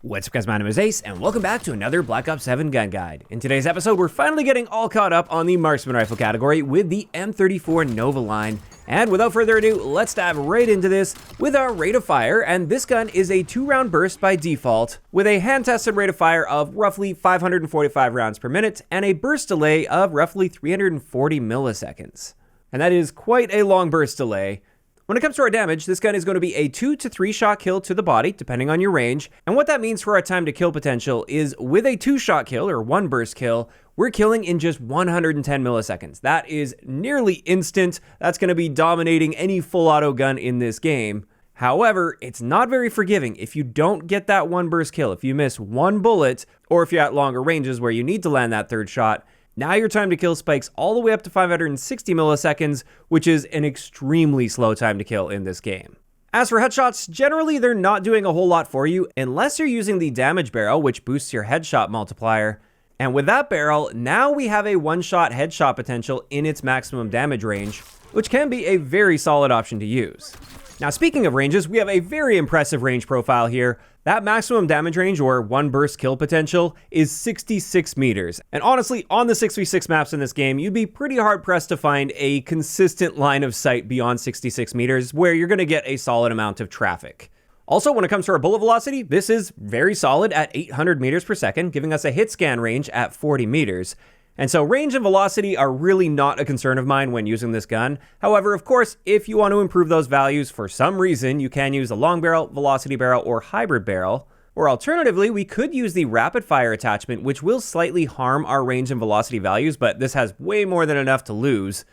What's up guys, my name is Ace, and welcome back to another Black Ops 7 gun guide. In today's episode, we're finally getting all caught up on the Marksman Rifle category with the M34 Novaline. And without further ado, let's dive right into this with our rate of fire, and this gun is a 2-round burst by default, with a hand-tested rate of fire of roughly 545 rounds per minute, and a burst delay of roughly 340 milliseconds. And that is quite a long burst delay. When it comes to our damage, this gun is going to be a 2 to 3 shot kill to the body, depending on your range. And what that means for our time to kill potential is with a 2-shot kill, or 1 burst kill, we're killing in just 110 milliseconds. That is nearly instant. That's going to be dominating any full auto gun in this game. However, it's not very forgiving if you don't get that 1 burst kill. If you miss 1 bullet, or if you're at longer ranges where you need to land that 3rd shot, now your time to kill spikes all the way up to 560 milliseconds, which is an extremely slow time to kill in this game. As for headshots, generally they're not doing a whole lot for you unless you're using the damage barrel, which boosts your headshot multiplier. And with that barrel, now we have a 1-shot headshot potential in its maximum damage range, which can be a very solid option to use. Now, speaking of ranges, we have a very impressive range profile here. That maximum damage range, or 1 burst kill potential, is 66 meters. And honestly, on the 6v6 maps in this game, you'd be pretty hard-pressed to find a consistent line of sight beyond 66 meters where you're going to get a solid amount of traffic. Also, when it comes to our bullet velocity, this is very solid at 800 meters per second, giving us a hit scan range at 40 meters. And so range and velocity are really not a concern of mine when using this gun. However, of course, if you want to improve those values for some reason, you can use a long barrel, velocity barrel, or hybrid barrel. Or alternatively, we could use the rapid fire attachment, which will slightly harm our range and velocity values, but this has way more than enough to lose.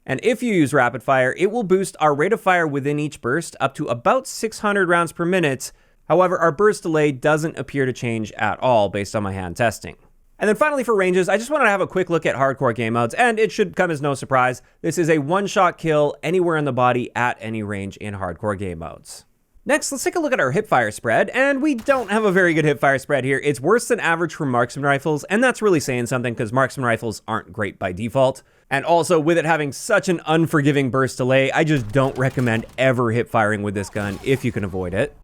And if you use rapid fire, it will boost our rate of fire within each burst up to about 600 rounds per minute. However, our burst delay doesn't appear to change at all based on my hand testing. And then finally for ranges, I just wanted to have a quick look at hardcore game modes, and it should come as no surprise, this is a 1-shot kill anywhere in the body at any range in hardcore game modes. Next, let's take a look at our hipfire spread, and we don't have a very good hipfire spread here. It's worse than average for marksman rifles, and that's really saying something because marksman rifles aren't great by default. And also, with it having such an unforgiving burst delay, I just don't recommend ever hipfiring with this gun if you can avoid it.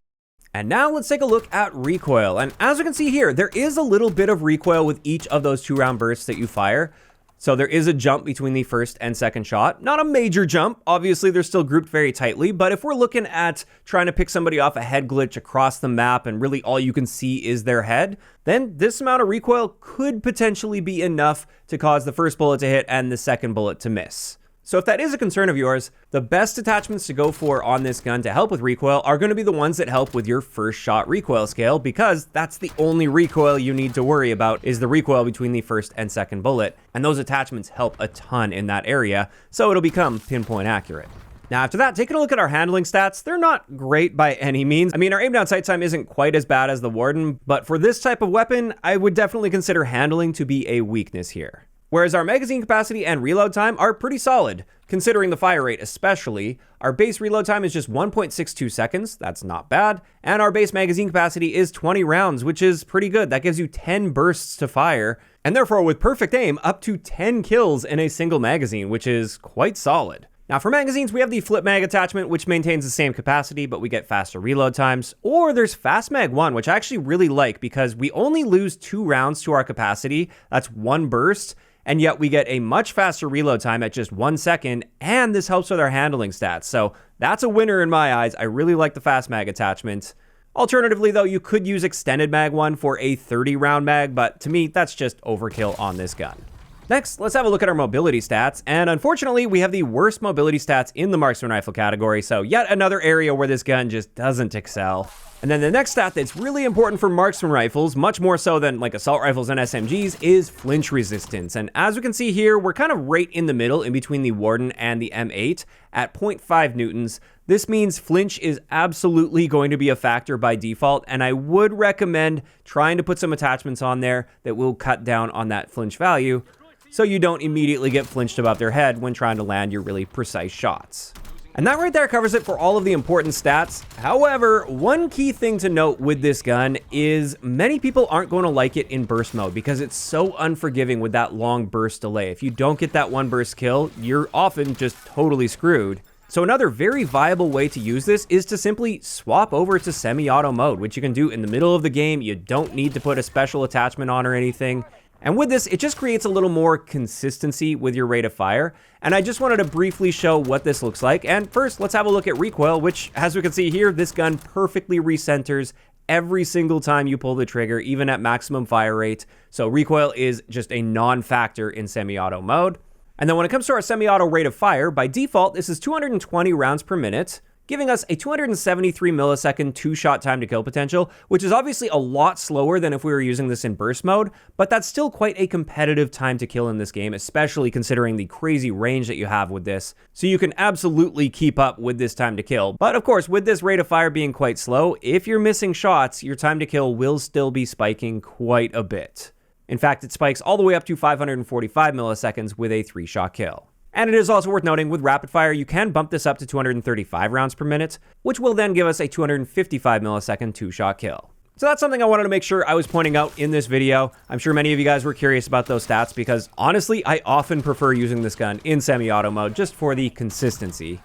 And now let's take a look at recoil. And as you can see here, there is a little bit of recoil with each of those 2-round bursts that you fire. So there is a jump between the 1st and 2nd shot. Not a major jump. Obviously, they're still grouped very tightly. But if we're looking at trying to pick somebody off a head glitch across the map and really all you can see is their head, then this amount of recoil could potentially be enough to cause the 1st bullet to hit and the 2nd bullet to miss. So if that is a concern of yours, the best attachments to go for on this gun to help with recoil are going to be the ones that help with your 1st shot recoil scale, because that's the only recoil you need to worry about is the recoil between the 1st and 2nd bullet. And those attachments help a ton in that area, so it'll become pinpoint accurate. Now after that, taking a look at our handling stats, they're not great by any means. I mean, our aim down sight time isn't quite as bad as the Warden, but for this type of weapon, I would definitely consider handling to be a weakness here. Whereas our magazine capacity and reload time are pretty solid, considering the fire rate especially. Our base reload time is just 1.62 seconds, that's not bad, and our base magazine capacity is 20 rounds, which is pretty good. That gives you 10 bursts to fire, and therefore with perfect aim, up to 10 kills in a single magazine, which is quite solid. Now for magazines, we have the flip mag attachment, which maintains the same capacity, but we get faster reload times. Or there's Fast Mag 1, which I actually really like because we only lose 2 rounds to our capacity, that's 1 burst, and yet we get a much faster reload time at just 1 second, and this helps with our handling stats. So that's a winner in my eyes. I really like the Fast Mag attachment. Alternatively though, you could use Extended Mag 1 for a 30-round mag, but to me, that's just overkill on this gun. Next, let's have a look at our mobility stats, and unfortunately, we have the worst mobility stats in the marksman rifle category, so yet another area where this gun just doesn't excel. And then the next stat that's really important for marksman rifles, much more so than like assault rifles and SMGs, is flinch resistance. And as we can see here, we're kind of right in the middle in between the Warden and the M8 at 0.5 newtons. This means flinch is absolutely going to be a factor by default, and I would recommend trying to put some attachments on there that will cut down on that flinch value, so you don't immediately get flinched above their head when trying to land your really precise shots. And that right there covers it for all of the important stats. However, one key thing to note with this gun is many people aren't going to like it in burst mode because it's so unforgiving with that long burst delay. If you don't get that 1 burst kill, you're often just totally screwed. So another very viable way to use this is to simply swap over to semi-auto mode, which you can do in the middle of the game. You don't need to put a special attachment on or anything. And with this, it just creates a little more consistency with your rate of fire. And I just wanted to briefly show what this looks like. And first, let's have a look at recoil, which, as we can see here, this gun perfectly recenters every single time you pull the trigger, even at maximum fire rate. So recoil is just a non-factor in semi-auto mode. And then when it comes to our semi-auto rate of fire, by default, this is 220 rounds per minute, giving us a 273 millisecond two-shot time to kill potential, which is obviously a lot slower than if we were using this in burst mode, but that's still quite a competitive time to kill in this game, especially considering the crazy range that you have with this. So you can absolutely keep up with this time to kill. But of course, with this rate of fire being quite slow, if you're missing shots, your time to kill will still be spiking quite a bit. In fact, it spikes all the way up to 545 milliseconds with a 3-shot kill. And it is also worth noting with rapid fire, you can bump this up to 235 rounds per minute, which will then give us a 255 millisecond 2-shot kill. So that's something I wanted to make sure I was pointing out in this video. I'm sure many of you guys were curious about those stats because honestly, I often prefer using this gun in semi-auto mode just for the consistency.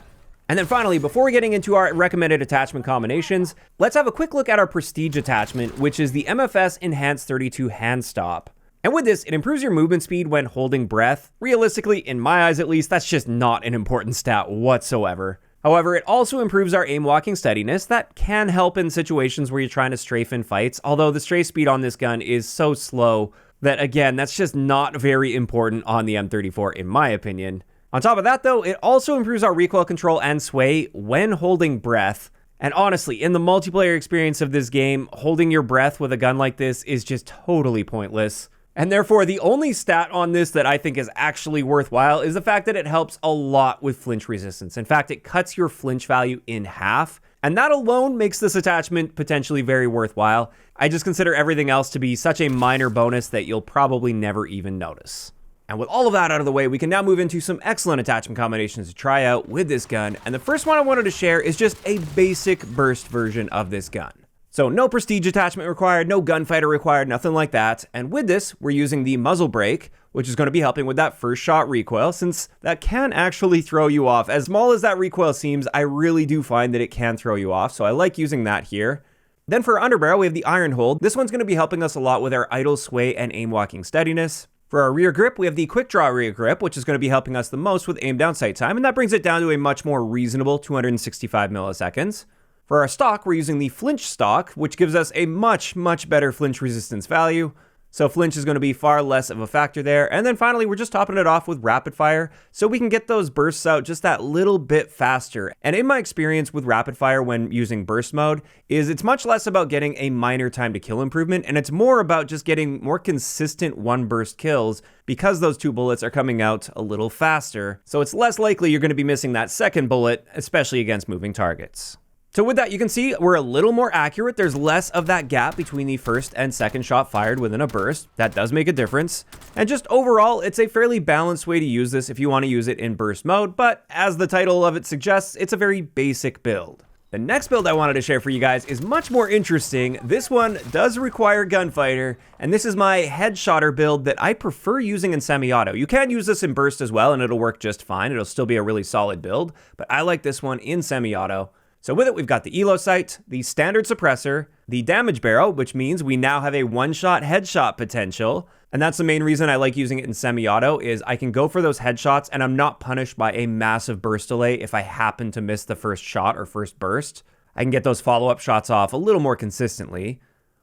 And then finally, before getting into our recommended attachment combinations, let's have a quick look at our prestige attachment, which is the MFS Enhanced 32 Hand Stop. And with this, it improves your movement speed when holding breath. Realistically, in my eyes at least, that's just not an important stat whatsoever. However, it also improves our aim walking steadiness. That can help in situations where you're trying to strafe in fights, although the strafe speed on this gun is so slow that, again, that's just not very important on the M34 in my opinion. On top of that though, it also improves our recoil control and sway when holding breath. And honestly, in the multiplayer experience of this game, holding your breath with a gun like this is just totally pointless. And therefore, the only stat on this that I think is actually worthwhile is the fact that it helps a lot with flinch resistance. In fact, it cuts your flinch value in half, and that alone makes this attachment potentially very worthwhile. I just consider everything else to be such a minor bonus that you'll probably never even notice. And with all of that out of the way, we can now move into some excellent attachment combinations to try out with this gun. And the first one I wanted to share is just a basic burst version of this gun. So no prestige attachment required, no gunfighter required, nothing like that. And with this, we're using the muzzle brake, which is going to be helping with that first shot recoil, since that can actually throw you off. As small as that recoil seems, I really do find that it can throw you off, so I like using that here. Then for our underbarrel, we have the iron hold. This one's going to be helping us a lot with our idle sway and aim walking steadiness. For our rear grip, we have the quick draw rear grip, which is going to be helping us the most with aim down sight time, and that brings it down to a much more reasonable 265 milliseconds. For our stock, we're using the flinch stock, which gives us a much better flinch resistance value. So flinch is going to be far less of a factor there. And then finally, we're just topping it off with rapid fire, so we can get those bursts out just that little bit faster. And in my experience with rapid fire when using burst mode, is it's much less about getting a minor time to kill improvement, and it's more about just getting more consistent one burst kills because those two bullets are coming out a little faster. So it's less likely you're going to be missing that second bullet, especially against moving targets. So with that, you can see we're a little more accurate. There's less of that gap between the first and second shot fired within a burst. That does make a difference. And just overall, it's a fairly balanced way to use this if you want to use it in burst mode, but as the title of it suggests, it's a very basic build. The next build I wanted to share for you guys is much more interesting. This one does require gunfighter, and this is my headshotter build that I prefer using in semi-auto. You can use this in burst as well, and it'll work just fine. It'll still be a really solid build, but I like this one in semi-auto. So with it, we've got the elo sight, the standard suppressor, the damage barrel, which means we now have a one-shot headshot potential. And that's the main reason I like using it in semi-auto, is I can go for those headshots and I'm not punished by a massive burst delay if I happen to miss the first shot or first burst. I can get those follow-up shots off a little more consistently.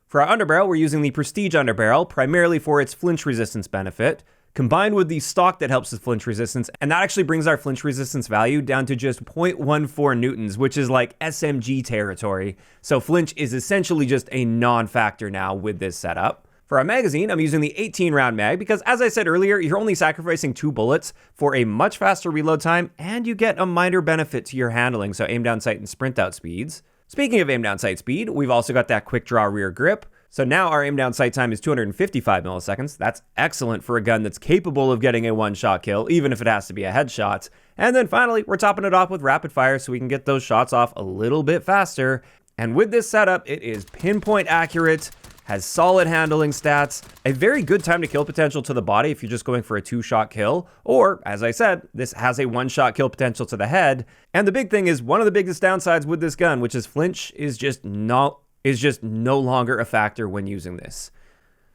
For our underbarrel, we're using the prestige underbarrel, primarily for its flinch resistance benefit, combined with the stock that helps with flinch resistance, and that actually brings our flinch resistance value down to just 0.14 newtons, which is like SMG territory. So flinch is essentially just a non-factor now with this setup. For our magazine, I'm using the 18 round mag because, as I said earlier, you're only sacrificing 2 bullets for a much faster reload time, and you get a minor benefit to your handling, so aim down sight and sprint out speeds. Speaking of aim down sight speed, we've also got that quick draw rear grip. So now our aim down sight time is 255 milliseconds. That's excellent for a gun that's capable of getting a one-shot kill, even if it has to be a headshot. And then finally, we're topping it off with rapid fire so we can get those shots off a little bit faster. And with this setup, it is pinpoint accurate, has solid handling stats, a very good time to kill potential to the body if you're just going for a 2-shot kill, or, as I said, this has a 1-shot kill potential to the head. And the big thing is, one of the biggest downsides with this gun, which is flinch, is just no longer a factor when using this.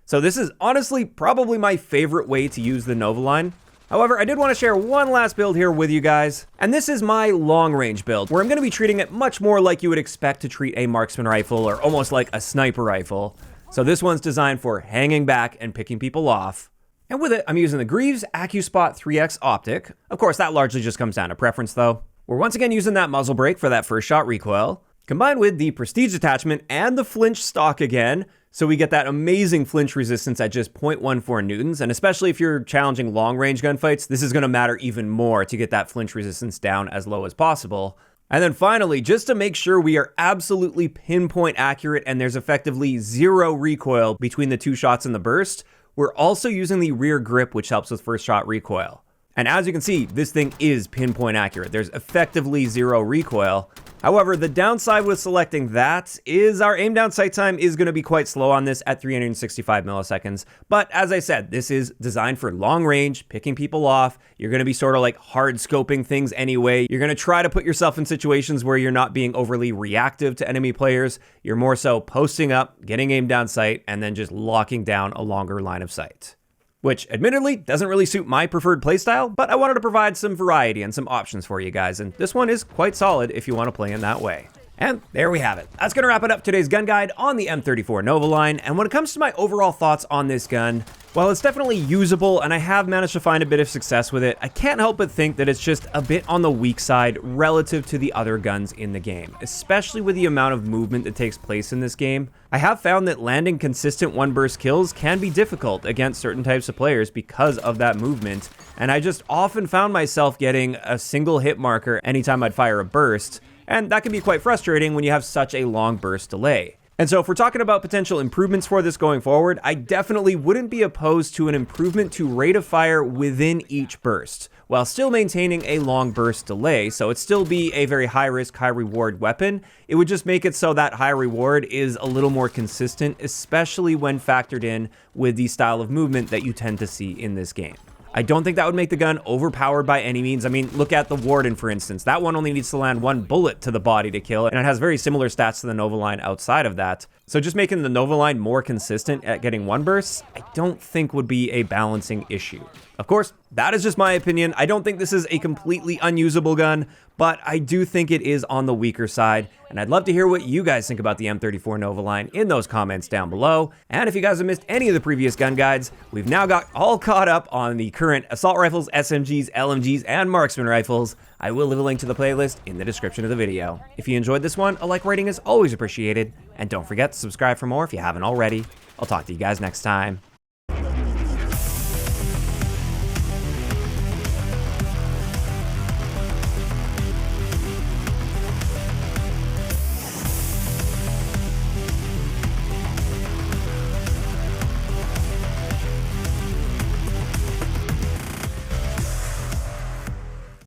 So this is honestly probably my favorite way to use the Novaline. However, I did want to share one last build here with you guys, and this is my long-range build, where I'm going to be treating it much more like you would expect to treat a marksman rifle, or almost like a sniper rifle. So this one's designed for hanging back and picking people off. And with it, I'm using the Greaves AccuSpot 3X optic. Of course, that largely just comes down to preference though. We're once again using that muzzle brake for that first shot recoil, combined with the Prestige attachment and the flinch stock again, so we get that amazing flinch resistance at just 0.14 newtons, and especially if you're challenging long-range gunfights, this is going to matter even more to get that flinch resistance down as low as possible. And then finally, just to make sure we are absolutely pinpoint accurate and there's effectively 0 recoil between the 2 shots in the burst, we're also using the rear grip, which helps with first shot recoil. And as you can see, this thing is pinpoint accurate. There's effectively 0 recoil. However, the downside with selecting that is our aim down sight time is going to be quite slow on this at 365 milliseconds. But as I said, this is designed for long range, picking people off. You're going to be sort of like hard scoping things anyway. You're going to try to put yourself in situations where you're not being overly reactive to enemy players. You're more so posting up, getting aim down sight, and then just locking down a longer line of sight. Which admittedly doesn't really suit my preferred playstyle, but I wanted to provide some variety and some options for you guys, and this one is quite solid if you want to play in that way. And there we have it. That's going to wrap it up today's gun guide on the M34 Novaline, and when it comes to my overall thoughts on this gun, while it's definitely usable and I have managed to find a bit of success with it, I can't help but think that it's just a bit on the weak side relative to the other guns in the game, especially with the amount of movement that takes place in this game. I have found that landing consistent one-burst kills can be difficult against certain types of players because of that movement, and I just often found myself getting a single hit marker anytime I'd fire a burst, and that can be quite frustrating when you have such a long burst delay. And so if we're talking about potential improvements for this going forward, I definitely wouldn't be opposed to an improvement to rate of fire within each burst, while still maintaining a long burst delay, so it'd still be a very high risk, high reward weapon. It would just make it so that high reward is a little more consistent, especially when factored in with the style of movement that you tend to see in this game. I don't think that would make the gun overpowered by any means. I mean, look at the Warden, for instance. That one only needs to land 1 bullet to the body to kill, and it has very similar stats to the Novaline outside of that. So just making the Novaline more consistent at getting one bursts, I don't think would be a balancing issue. Of course, that is just my opinion. I don't think this is a completely unusable gun, but I do think it is on the weaker side, and I'd love to hear what you guys think about the M34 Novaline in those comments down below. And if you guys have missed any of the previous gun guides, we've now got all caught up on the current assault rifles, SMGs, LMGs, and marksman rifles. I will leave a link to the playlist in the description of the video. If you enjoyed this one, a like rating is always appreciated, and don't forget to subscribe for more if you haven't already. I'll talk to you guys next time.